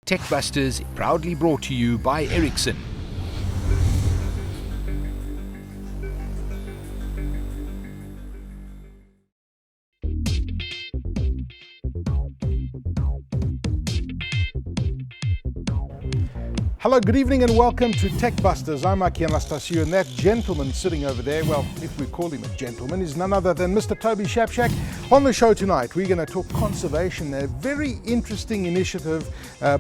Techbusters proudly brought to you by Ericsson. Hello, good evening and welcome to Techbusters. I'm Aki, and that gentleman sitting over there, well, if we call him a gentleman, is none other than Mr. Toby Shapshak. On the show tonight, we're going to talk conservation, a very interesting initiative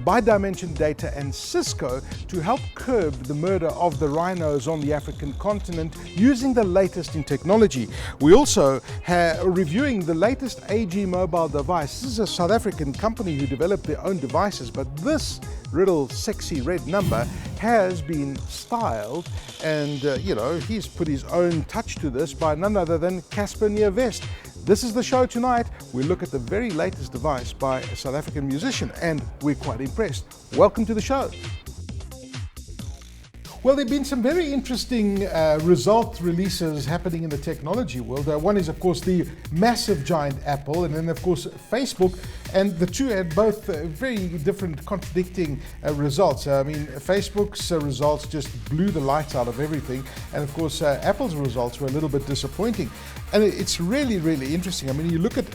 by Dimension Data and Cisco to help curb the murder of the rhinos on the African continent using the latest in technology. We also are reviewing the latest AG mobile device. This is a South African company who developed their own devices, but this little sexy red number has been styled and he's put his own touch to this by none other than Cassper Nyovest. This is the show tonight. We look at the very latest device by a South African musician and we're quite impressed. Welcome to the show. Well, there have been some very interesting result releases happening in the technology world. One is, of course, the massive giant Apple, and then, of course, Facebook. And the two had both very different contradicting results. I mean, Facebook's results just blew the lights out of everything. And, of course, Apple's results were a little bit disappointing. And it's really, really interesting. I mean, you look at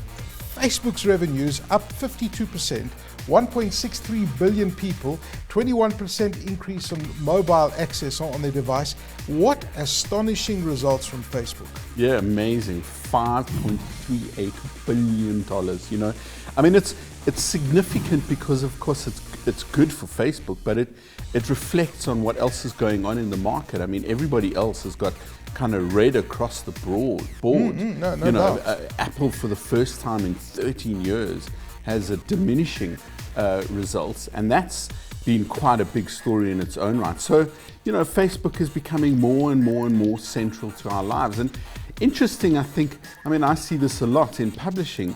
Facebook's revenues up 52%. 1.63 billion people, 21% increase on mobile access on their device. What astonishing results from Facebook. Yeah, amazing. $5.38 billion, you know. I mean, it's significant because, of course, it's good for Facebook, but it reflects on what else is going on in the market. I mean, everybody else has got kind of red across the board. Apple, for the first time in 13 years, has a diminishing results, and that's been quite a big story in its own right. So, Facebook is becoming more and more and more central to our lives. And interesting, I see this a lot in publishing.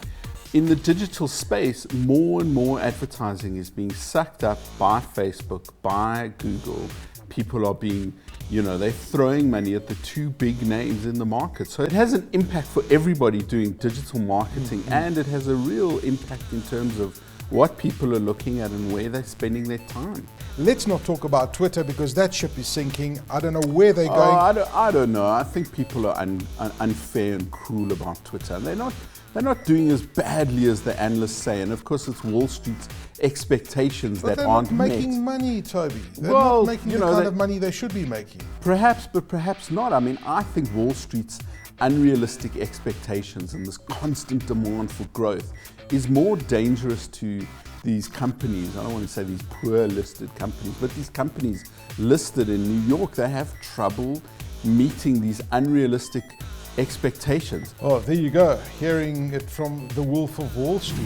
In the digital space, more and more advertising is being sucked up by Facebook, by Google. People are being, they're throwing money at the two big names in the market. So it has an impact for everybody doing digital marketing, and it has a real impact in terms of what people are looking at and where they're spending their time. Let's not talk about Twitter because that ship is sinking. I don't know where they're going. I don't know. I think people are unfair and cruel about Twitter. And they're not doing as badly as the analysts say. And of course, it's Wall Street's expectations that aren't met. But they're not making money, Toby. They're not making the kind of money they should be making. Perhaps, but perhaps not. I mean, I think Wall Street's unrealistic expectations and this constant demand for growth is more dangerous to these companies. I don't want to say these poor listed companies, but these companies listed in New York, they have trouble meeting these unrealistic expectations. Oh, there you go, hearing it from the Wolf of Wall Street.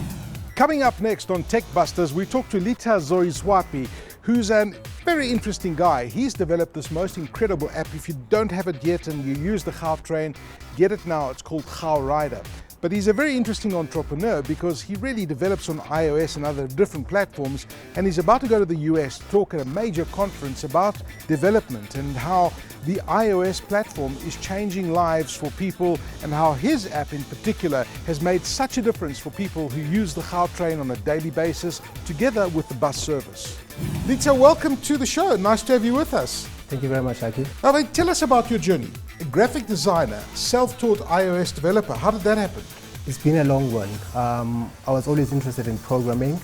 Coming up next on Techbusters, we talk to Litha Soyizwapi, who's a very interesting guy. He's developed this most incredible app. If you don't have it yet and you use the GauTrain, get it now. It's called GauRider. But he's a very interesting entrepreneur because he really develops on iOS and other different platforms, and he's about to go to the US to talk at a major conference about development and how the iOS platform is changing lives for people and how his app in particular has made such a difference for people who use the GauTrain on a daily basis together with the bus service. Litha, welcome to the show. Nice to have you with us. Thank you very much, Aki. Now, tell us about your journey. A graphic designer, self-taught iOS developer. How did that happen? It's been a long one. I was always interested in programming,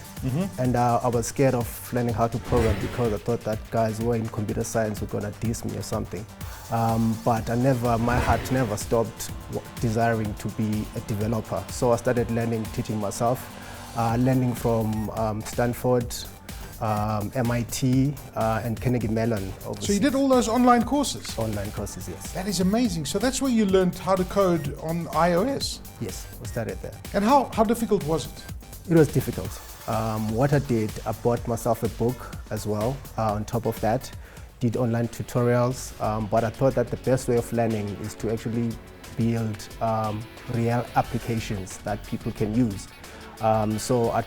and I was scared of learning how to program because I thought that guys who were in computer science were gonna diss me or something. But my heart never stopped desiring to be a developer. So I started teaching myself, learning from Stanford, MIT, and Carnegie Mellon. Obviously. So you did all those online courses? Online courses, yes. That is amazing. So that's where you learned how to code on iOS? Yes, we started there. And how difficult was it? It was difficult. What I did, I bought myself a book as well. On top of that, did online tutorials, but I thought that the best way of learning is to actually build real applications that people can use. So I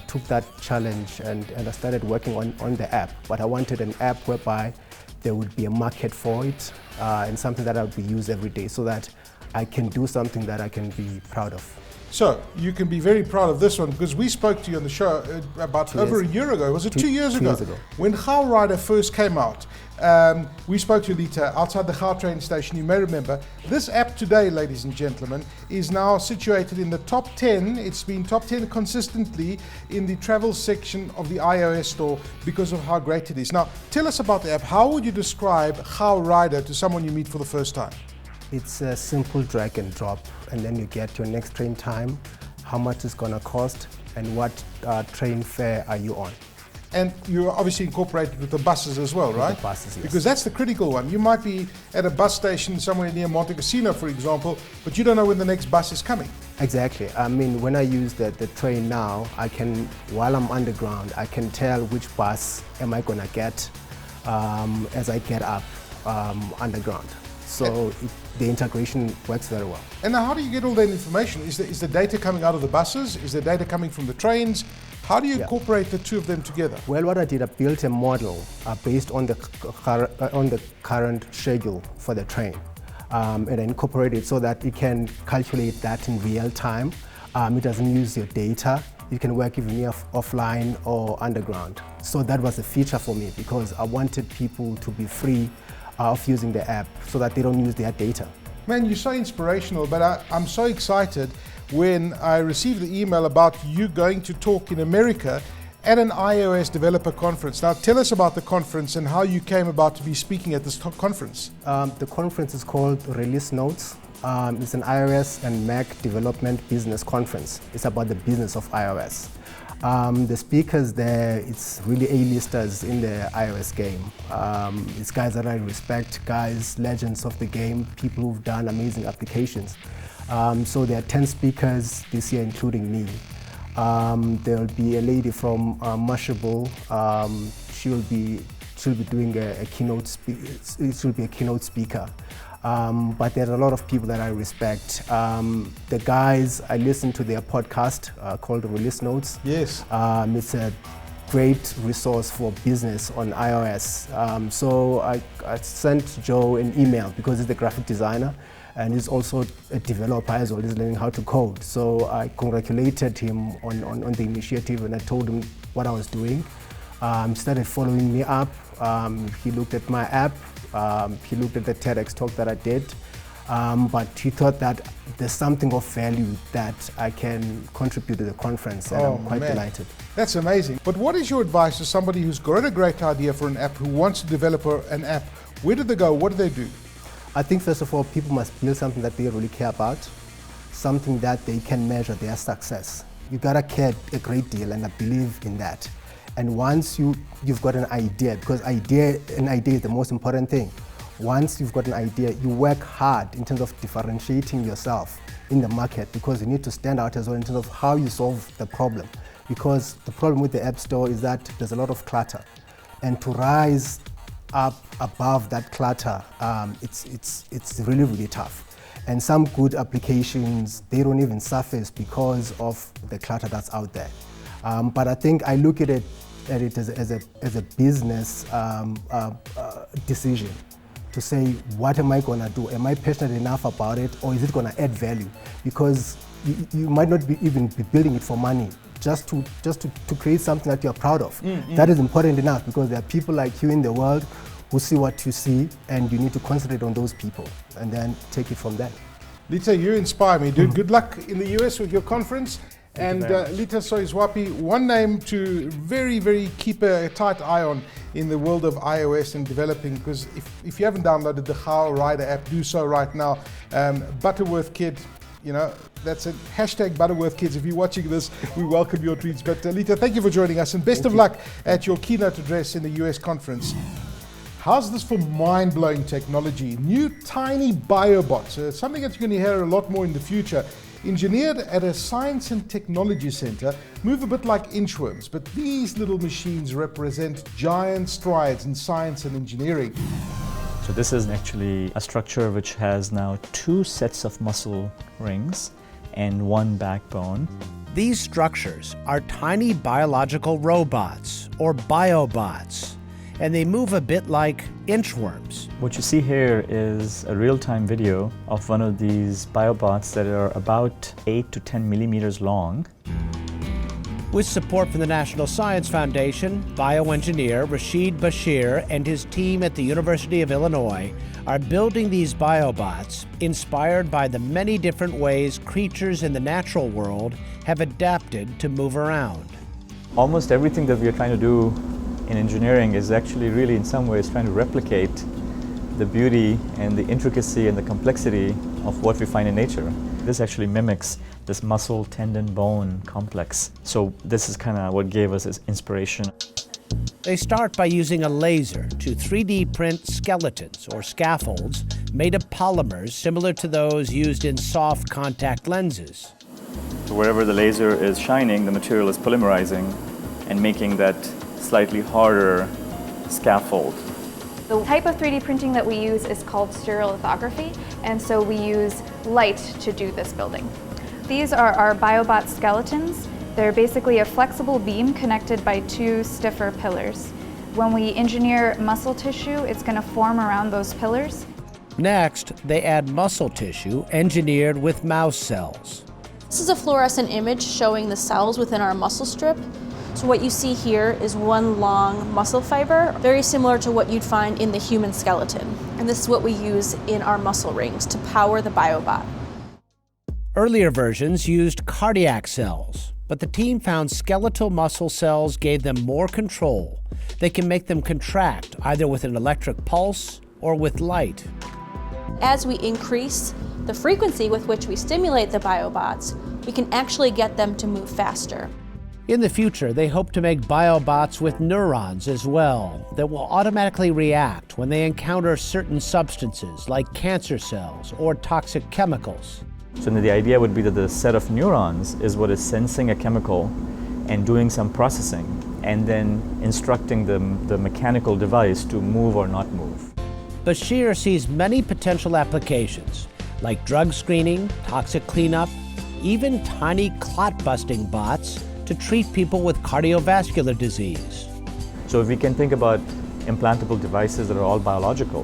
took that challenge and I started working on the app, but I wanted an app whereby there would be a market for it and something that I would be used every day so that I can do something that I can be proud of. So you can be very proud of this one, because we spoke to you on the show about over a year ago. Was it 2 years ago? 2 years ago. When GauRider first came out, we spoke to Litha outside the Gau train station. You may remember. This app today, ladies and gentlemen, is now situated in the top 10. It's been top 10 consistently in the travel section of the iOS store because of how great it is. Now, tell us about the app. How would you describe GauRider to someone you meet for the first time? It's a simple drag and drop, and then you get your next train time, how much it's going to cost, and what train fare are you on. And you're obviously incorporated with the buses as well, right? The buses, yes. Because that's the critical one. You might be at a bus station somewhere near Monte Cassino, for example, but you don't know when the next bus is coming. Exactly. I mean, when I use the train now, I can, while I'm underground, I can tell which bus am I going to get as I get up underground. So the integration works very well. And now how do you get all that information? Is the data coming out of the buses? Is the data coming from the trains? How do you incorporate the two of them together? Well, what I did, I built a model based on the current schedule for the train, and I incorporated so that it can calculate that in real time. It doesn't use your data. You can work even offline or underground. So that was a feature for me, because I wanted people to be free of using the app so that they don't use their data. Man, you're so inspirational, but I'm so excited when I received the email about you going to talk in America at an iOS developer conference. Now tell us about the conference and how you came about to be speaking at this conference. The conference is called Release Notes. It's an iOS and Mac development business conference. It's about the business of iOS. The speakers there, it's really A-listers in the iOS game. It's guys that I respect, guys, legends of the game, people who've done amazing applications. So there are 10 speakers this year, including me. There'll be a lady from Mashable. She'll be doing a keynote. She'll be a keynote speaker. But there are a lot of people that I respect. The guys, I listen to their podcast called Release Notes. Yes. It's a great resource for business on iOS. So I sent Joe an email, because he's the graphic designer and he's also a developer as well. He's learning how to code. So I congratulated him on the initiative, and I told him what I was doing. He started following me up. He looked at my app. He looked at the TEDx talk that I did, but he thought that there's something of value that I can contribute to the conference, and I'm quite delighted. That's amazing. But what is your advice to somebody who's got a great idea for an app, who wants to develop an app? Where do they go? What do they do? I think first of all, people must build something that they really care about, something that they can measure their success. You gotta care a great deal, and I believe in that. And once you've got an idea, because an idea is the most important thing. Once you've got an idea, you work hard in terms of differentiating yourself in the market, because you need to stand out as well in terms of how you solve the problem. Because the problem with the App Store is that there's a lot of clutter. And to rise up above that clutter, it's really, really tough. And some good applications, they don't even surface because of the clutter that's out there. But I think I look at it as a business decision to say, what am I going to do? Am I passionate enough about it, or is it going to add value? Because you might not even be building it for money, just to create something that you're proud of. That is important enough, because there are people like you in the world who see what you see, and you need to concentrate on those people and then take it from there. Litha, you inspire me, dude. Good luck in the US with your conference. And Litha Soyizwapi, one name to very, very keep a tight eye on in the world of iOS and developing, because if you haven't downloaded the GauRider app, do so right now. Butterworth Kid, you know, that's a hashtag Butterworth Kids. If you're watching this, we welcome your tweets. But Litha, thank you for joining us, and best of luck at your keynote address in the US conference. How's this for mind-blowing technology? New tiny biobots, something that you're going to hear a lot more in the future. Engineered at a science and technology center, move a bit like inchworms, but these little machines represent giant strides in science and engineering. So this is actually a structure which has now 2 sets of muscle rings and 1 backbone. These structures are tiny biological robots, or biobots. and they move a bit like inchworms. What you see here is a real-time video of one of these biobots that are about 8 to 10 millimeters long. With support from the National Science Foundation, bioengineer Rashid Bashir and his team at the University of Illinois are building these biobots inspired by the many different ways creatures in the natural world have adapted to move around. Almost everything that we are trying to do in engineering is actually really in some ways trying to replicate the beauty and the intricacy and the complexity of what we find in nature. This actually mimics this muscle, tendon, bone complex. So this is kind of what gave us this inspiration. They start by using a laser to 3D print skeletons or scaffolds made of polymers similar to those used in soft contact lenses. So wherever the laser is shining, the material is polymerizing and making that slightly harder scaffold. The type of 3D printing that we use is called stereolithography, and so we use light to do this building. These are our biobot skeletons. They're basically a flexible beam connected by two stiffer pillars. When we engineer muscle tissue, it's going to form around those pillars. Next, they add muscle tissue engineered with mouse cells. This is a fluorescent image showing the cells within our muscle strip. So what you see here is one long muscle fiber, very similar to what you'd find in the human skeleton. And this is what we use in our muscle rings to power the biobot. Earlier versions used cardiac cells, but the team found skeletal muscle cells gave them more control. They can make them contract either with an electric pulse or with light. As we increase the frequency with which we stimulate the biobots, we can actually get them to move faster. In the future, they hope to make biobots with neurons as well that will automatically react when they encounter certain substances like cancer cells or toxic chemicals. So the idea would be that the set of neurons is what is sensing a chemical and doing some processing and then instructing the mechanical device to move or not move. Bashir sees many potential applications like drug screening, toxic cleanup, even tiny clot-busting bots to treat people with cardiovascular disease. So if we can think about implantable devices that are all biological,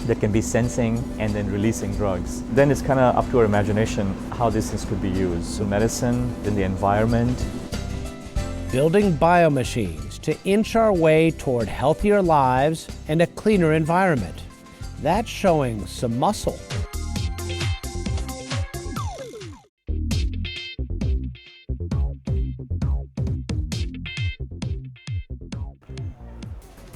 that can be sensing and then releasing drugs, then it's kind of up to our imagination how these things could be used. So medicine, in the environment. Building biomachines to inch our way toward healthier lives and a cleaner environment. That's showing some muscle.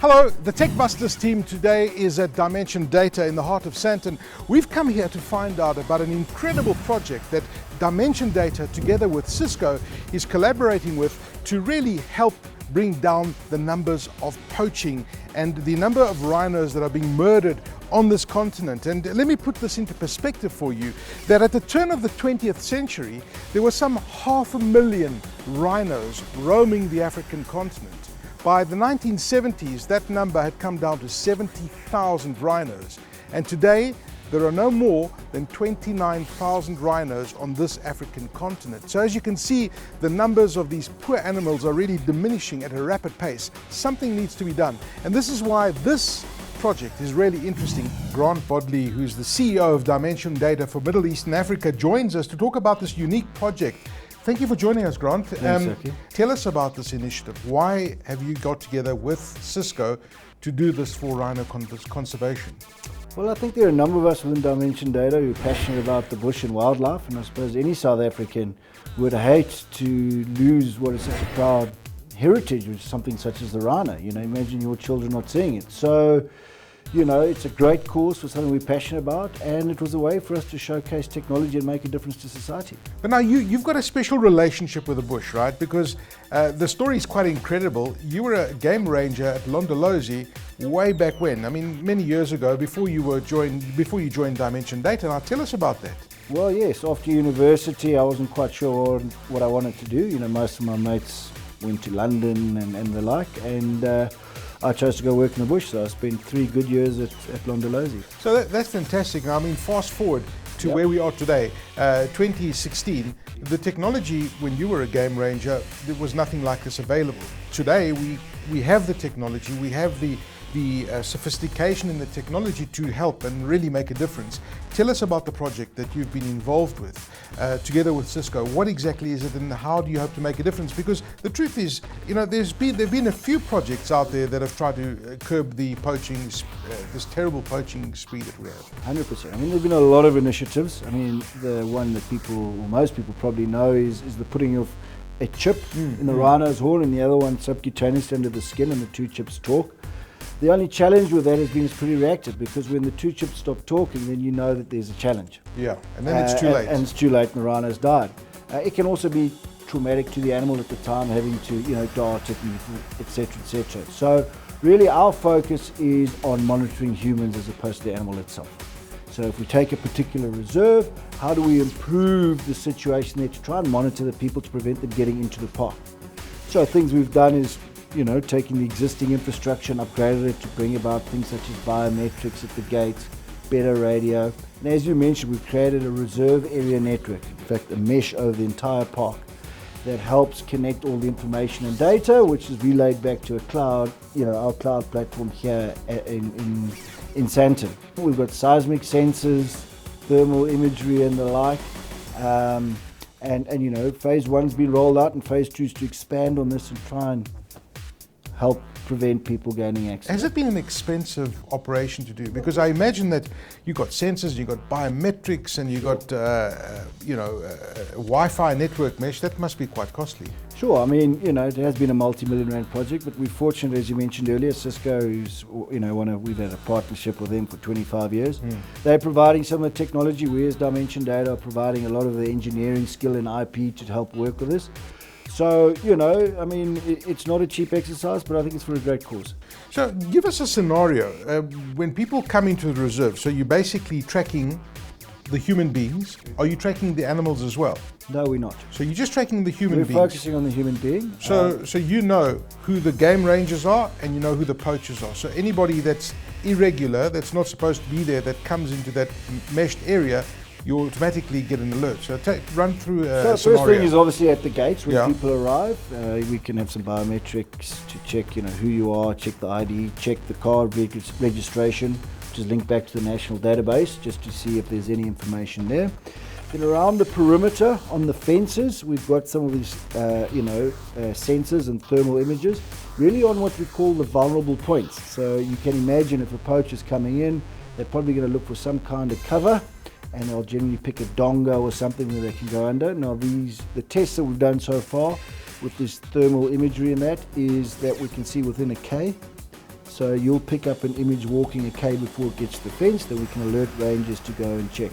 Hello, the Techbusters team today is at Dimension Data in the heart of Sandton. We've come here to find out about an incredible project that Dimension Data, together with Cisco, is collaborating with to really help bring down the numbers of poaching and the number of rhinos that are being murdered on this continent. And let me put this into perspective for you, that at the turn of the 20th century, there were some 500,000 rhinos roaming the African continent. By the 1970s, that number had come down to 70,000 rhinos. And today, there are no more than 29,000 rhinos on this African continent. So as you can see, the numbers of these poor animals are really diminishing at a rapid pace. Something needs to be done. And this is why this project is really interesting. Grant Bodley, who's the CEO of Dimension Data for Middle East and Africa, joins us to talk about this unique project. Thank you for joining us, Grant. Tell us about this initiative. Why have you got together with Cisco to do this for rhino conservation? Well, I think there are a number of us within Dimension Data who are passionate about the bush and wildlife, and I suppose any South African would hate to lose what is such a proud heritage, which is something such as the rhino. You know, imagine your children not seeing it. So, you know, it's a great cause for something we're passionate about, and it was a way for us to showcase technology and make a difference to society. But now you've got a special relationship with the bush, right? Because the story is quite incredible. You were a game ranger at Londolozi way back when. I mean, many years ago, before you joined Dimension Data. Now tell us about that. Well, yes, after university, I wasn't quite sure what I wanted to do. You know, most of my mates went to London and the like, and I chose to go work in the bush, so I spent 3 good years at Londolozi. So that's fantastic. I mean, fast forward to where we are today, 2016, the technology when you were a game ranger, there was nothing like this available. Today, we have the technology, we have the sophistication in the technology to help and really make a difference. Tell us about the project that you've been involved with together with Cisco. What exactly is it, and how do you hope to make a difference? Because the truth is, you know, there've been a few projects out there that have tried to curb the poaching, this terrible poaching spree that we have. 100%. I mean, there've been a lot of initiatives. I mean, the one that most people probably know is the putting of a chip in the rhino's horn, and the other one subcutaneous under the skin, and the two chips talk. The only challenge with that has been it's pretty reactive, because when the two chips stop talking, then you know that there's a challenge. Yeah, and then it's too late. And it's too late, and the rhino's died. It can also be traumatic to the animal at the time, having to, you know, dart it, etc., etc. So really our focus is on monitoring humans as opposed to the animal itself. So if we take a particular reserve, how do we improve the situation there to try and monitor the people to prevent them getting into the park? So things we've done is, you know, taking the existing infrastructure and upgraded it to bring about things such as biometrics at the gates, better radio. And as you mentioned, we've created a reserve area network, in fact a mesh over the entire park, that helps connect all the information and data, which is relayed back to a cloud, you know, our cloud platform here in Sandton. We've got seismic sensors, thermal imagery and the like. And you know, phase one's been rolled out, and phase two is to expand on this and try and help prevent people gaining access. Has it been an expensive operation to do? Because I imagine that you've got sensors, you've got biometrics, and you've got Wi-Fi network mesh. That must be quite costly. Sure, I mean, you know, it has been a multi-million rand project, but we're fortunate, as you mentioned earlier, Cisco, who's, you know, we've had a partnership with them for 25 years. They're providing some of the technology. We as Dimension Data are providing a lot of the engineering skill and IP to help work with this. So, you know, I mean, it's not a cheap exercise, but I think it's for a great cause. So give us a scenario. When people come into the reserve, so you're basically tracking the human beings. Are you tracking the animals as well? No, we're not. So you're just tracking the human beings? We're focusing on the human being. So you know who the game rangers are, and you know who the poachers are. So anybody that's irregular, that's not supposed to be there, that comes into that meshed area, you automatically get an alert. So run through a scenario. First thing is obviously at the gates when people arrive. We can have some biometrics to check, you know, who you are, check the ID, check the car registration, which is linked back to the national database, just to see if there's any information there. Then around the perimeter on the fences, we've got some of these, sensors and thermal images, really on what we call the vulnerable points. So you can imagine if a poacher's coming in, they're probably going to look for some kind of cover, and they'll generally pick a donga or something where they can go under. Now the tests that we've done so far with this thermal imagery and that is that we can see within a K. So you'll pick up an image walking a K before it gets to the fence, then we can alert rangers to go and check.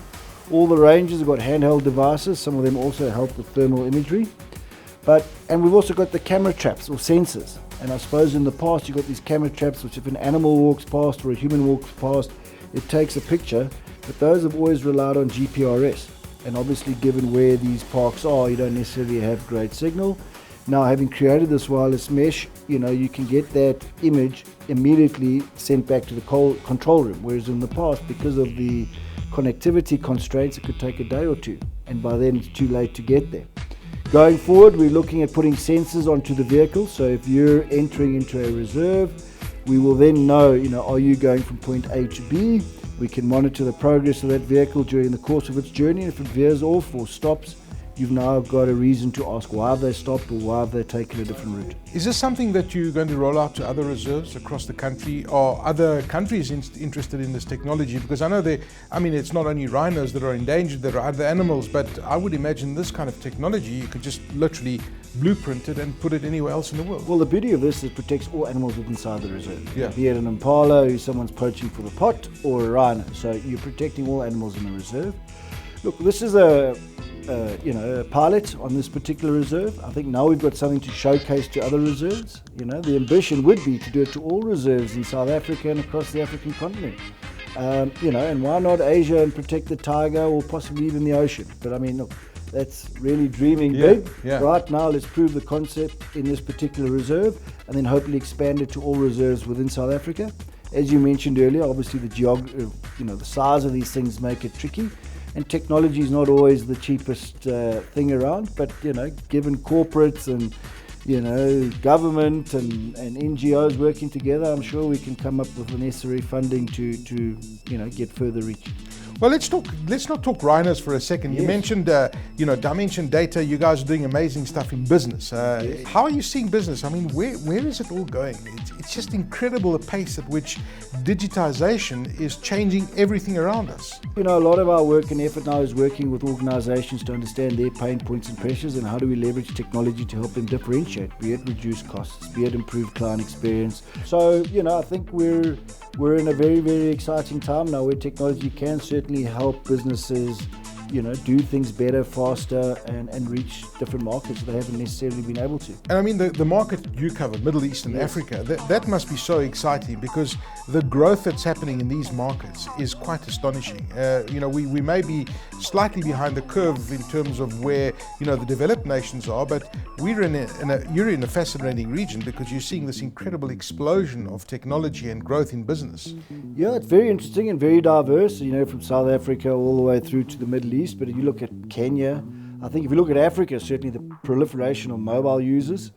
All the rangers have got handheld devices, some of them also help with thermal imagery. And we've also got the camera traps or sensors. And I suppose in the past you've got these camera traps which if an animal walks past or a human walks past, it takes a picture. But those have always relied on GPRS, and obviously given where these parks are, you don't necessarily have great signal. Now having created this wireless mesh, you know, you can get that image immediately sent back to the control room, whereas in the past, because of the connectivity constraints, it could take a day or two, and by then it's too late to get there. Going forward, we're looking at putting sensors onto the vehicle, so if you're entering into a reserve, we will then know, you know, are you going from point A to B? We can monitor the progress of that vehicle during the course of its journey, and if it veers off or stops, you've now got a reason to ask why have they stopped or why have they taken a different route. Is this something that you're going to roll out to other reserves across the country? Are other countries interested in this technology? Because I know it's not only rhinos that are endangered, there are other animals, but I would imagine this kind of technology, you could just literally blueprint it and put it anywhere else in the world. Well, the beauty of this is it protects all animals inside the reserve. Yeah. Be it an impala who someone's poaching for the pot, or a rhino. So you're protecting all animals in the reserve. Look, this is a pilot on this particular reserve. I think now we've got something to showcase to other reserves. You know, the ambition would be to do it to all reserves in South Africa and across the African continent. And why not Asia and protect the tiger, or possibly even the ocean? But I mean, look, that's really dreaming big. Yeah. Right now, let's prove the concept in this particular reserve, and then hopefully expand it to all reserves within South Africa. As you mentioned earlier, obviously the size of these things make it tricky. And technology is not always the cheapest thing around, but you know, given corporates and government and NGOs working together, I'm sure we can come up with the necessary funding to get further reach. Well, let's not talk Rhinos for a second. You mentioned, dimension data. You guys are doing amazing stuff in business. How are you seeing business? I mean, where is it all going? It's just incredible the pace at which digitization is changing everything around us. A lot of our work and effort now is working with organizations to understand their pain points and pressures, and how do we leverage technology to help them differentiate, be it reduce costs, be it improve client experience. So, I think we're in a very, very exciting time now where technology can certainly help businesses, do things better, faster, and reach different markets that they haven't necessarily been able to. And I mean, the market you cover, Middle East and Africa, that must be so exciting, because the growth that's happening in these markets is quite astonishing. We may be slightly behind the curve in terms of where, the developed nations are, but you're in a fascinating region, because you're seeing this incredible explosion of technology and growth in business. Yeah, it's very interesting and very diverse, from South Africa all the way through to the Middle East. But if you look at Kenya, I think if you look at Africa, certainly the proliferation of mobile users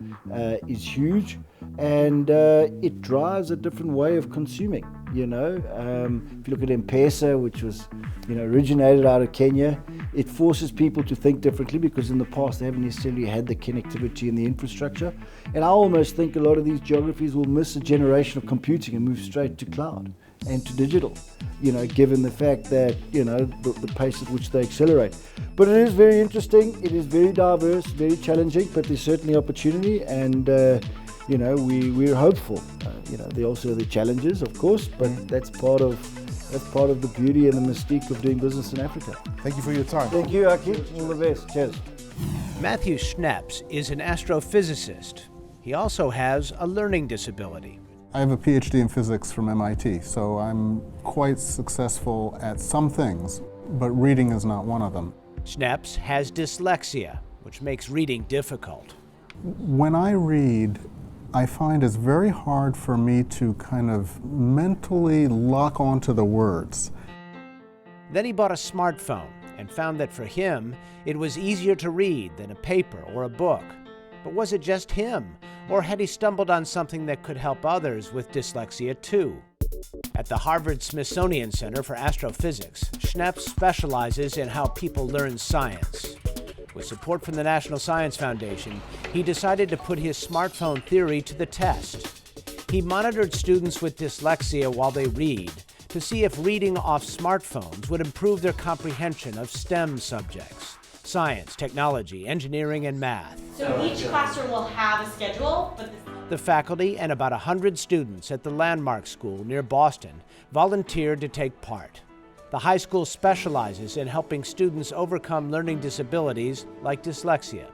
is huge, and it drives a different way of consuming. If you look at M-Pesa, which was originated out of Kenya, it forces people to think differently, because in the past they haven't necessarily had the connectivity and the infrastructure. And I almost think a lot of these geographies will miss a generation of computing and move straight to cloud and to digital, given the fact that, the pace at which they accelerate. But it is very interesting, it is very diverse, very challenging, but there's certainly opportunity, and, we're hopeful. There are also the challenges, of course, but that's part of the beauty and the mystique of doing business in Africa. Thank you for your time. Thank you, Aki. All the best. Cheers. Matthew Schneps is an astrophysicist. He also has a learning disability. I have a PhD in physics from MIT, so I'm quite successful at some things, but reading is not one of them. Schneps has dyslexia, which makes reading difficult. When I read, I find it's very hard for me to kind of mentally lock onto the words. Then he bought a smartphone and found that for him, it was easier to read than a paper or a book. But was it just him? Or had he stumbled on something that could help others with dyslexia too? At the Harvard-Smithsonian Center for Astrophysics, Schneps specializes in how people learn science. With support from the National Science Foundation, he decided to put his smartphone theory to the test. He monitored students with dyslexia while they read to see if reading off smartphones would improve their comprehension of STEM subjects: science, technology, engineering, and math. So each classroom will have a schedule, but the faculty and about 100 students at the Landmark School near Boston volunteered to take part. The high school specializes in helping students overcome learning disabilities like dyslexia.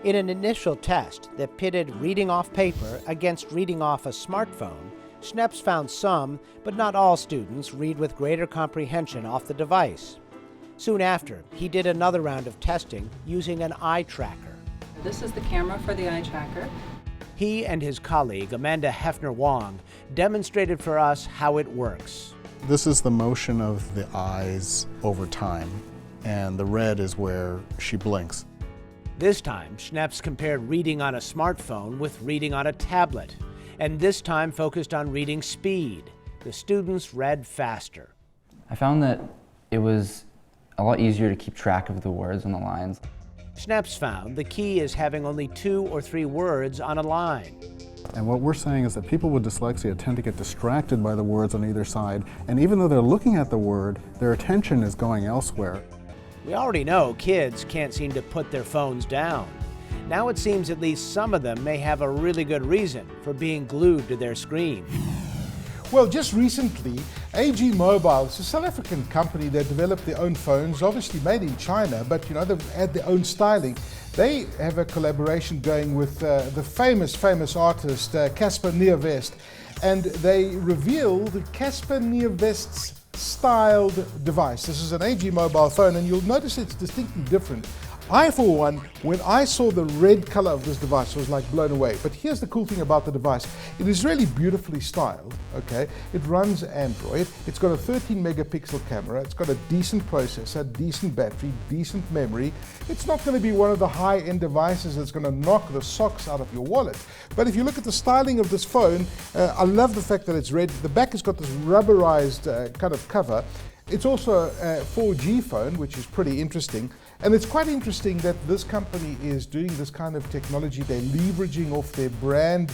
In an initial test that pitted reading off paper against reading off a smartphone, Schneps found some, but not all students read with greater comprehension off the device. Soon after, he did another round of testing using an eye tracker. This is the camera for the eye tracker. He and his colleague, Amanda Hefner-Wong, demonstrated for us how it works. This is the motion of the eyes over time, and the red is where she blinks. This time, Schneps compared reading on a smartphone with reading on a tablet, and this time focused on reading speed. The students read faster. I found that it was a lot easier to keep track of the words on the lines. Schneps found the key is having only 2 or 3 words on a line. And what we're saying is that people with dyslexia tend to get distracted by the words on either side, and even though they're looking at the word, their attention is going elsewhere. We already know kids can't seem to put their phones down. Now it seems at least some of them may have a really good reason for being glued to their screen. Well, just recently, AG Mobile, it's a South African company that developed their own phones, obviously made in China, but they've had their own styling. They have a collaboration going with the famous artist Cassper Nyovest, and they revealed Cassper Nyovest's styled device. This is an AG Mobile phone, and you'll notice it's distinctly different. I, for one, when I saw the red color of this device, was like blown away. But here's the cool thing about the device. It is really beautifully styled, okay? It runs Android. It's got a 13 megapixel camera. It's got a decent processor, decent battery, decent memory. It's not going to be one of the high-end devices that's going to knock the socks out of your wallet. But if you look at the styling of this phone, I love the fact that it's red. The back has got this rubberized kind of cover. It's also a 4G phone, which is pretty interesting. And it's quite interesting that this company is doing this kind of technology. They're leveraging off their brand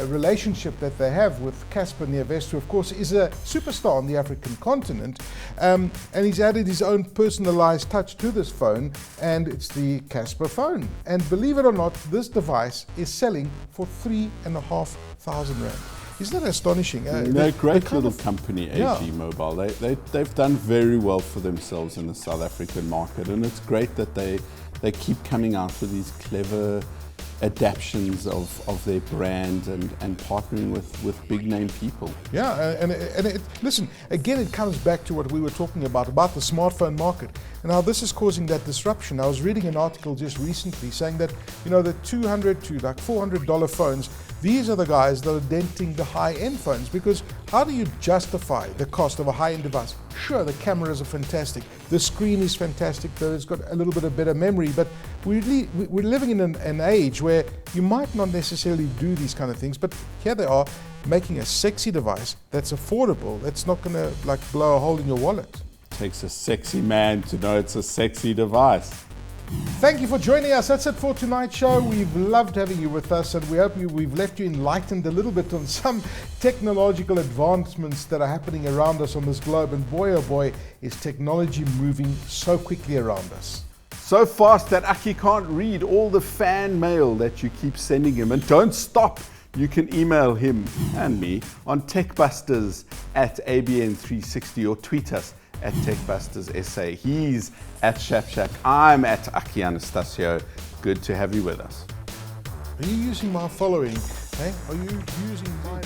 relationship that they have with Cassper Nyovest, who of course is a superstar on the African continent. And he's added his own personalized touch to this phone, and it's the Cassper phone. And believe it or not, this device is selling for 3,500 Rand. Isn't that astonishing? They're a great little company, AG Mobile. They've done very well for themselves in the South African market, and it's great that they keep coming out with these clever adaptions of their brand and partnering with big name people. Yeah, listen, again, it comes back to what we were talking about the smartphone market and how this is causing that disruption. I was reading an article just recently saying that, you know, the $200 to like $400 phones, these are the guys that are denting the high-end phones, because how do you justify the cost of a high-end device? Sure, the cameras are fantastic, the screen is fantastic, though it's got a little bit of better memory, but we're living in an age where you might not necessarily do these kind of things, but here they are making a sexy device that's affordable, that's not going to like blow a hole in your wallet. It takes a sexy man to know it's a sexy device. Thank you for joining us. That's it for tonight's show. We've loved having you with us, and we hope we've left you enlightened a little bit on some technological advancements that are happening around us on this globe. And boy, oh boy, is technology moving so quickly around us. So fast that Aki can't read all the fan mail that you keep sending him. And don't stop. You can email him and me on techbusters@abn360 or tweet us at TechbustersSA. He's at Shapshak. I'm at Aki Anastasio. Good to have you with us. Are you using my following? Hey? Are you using my...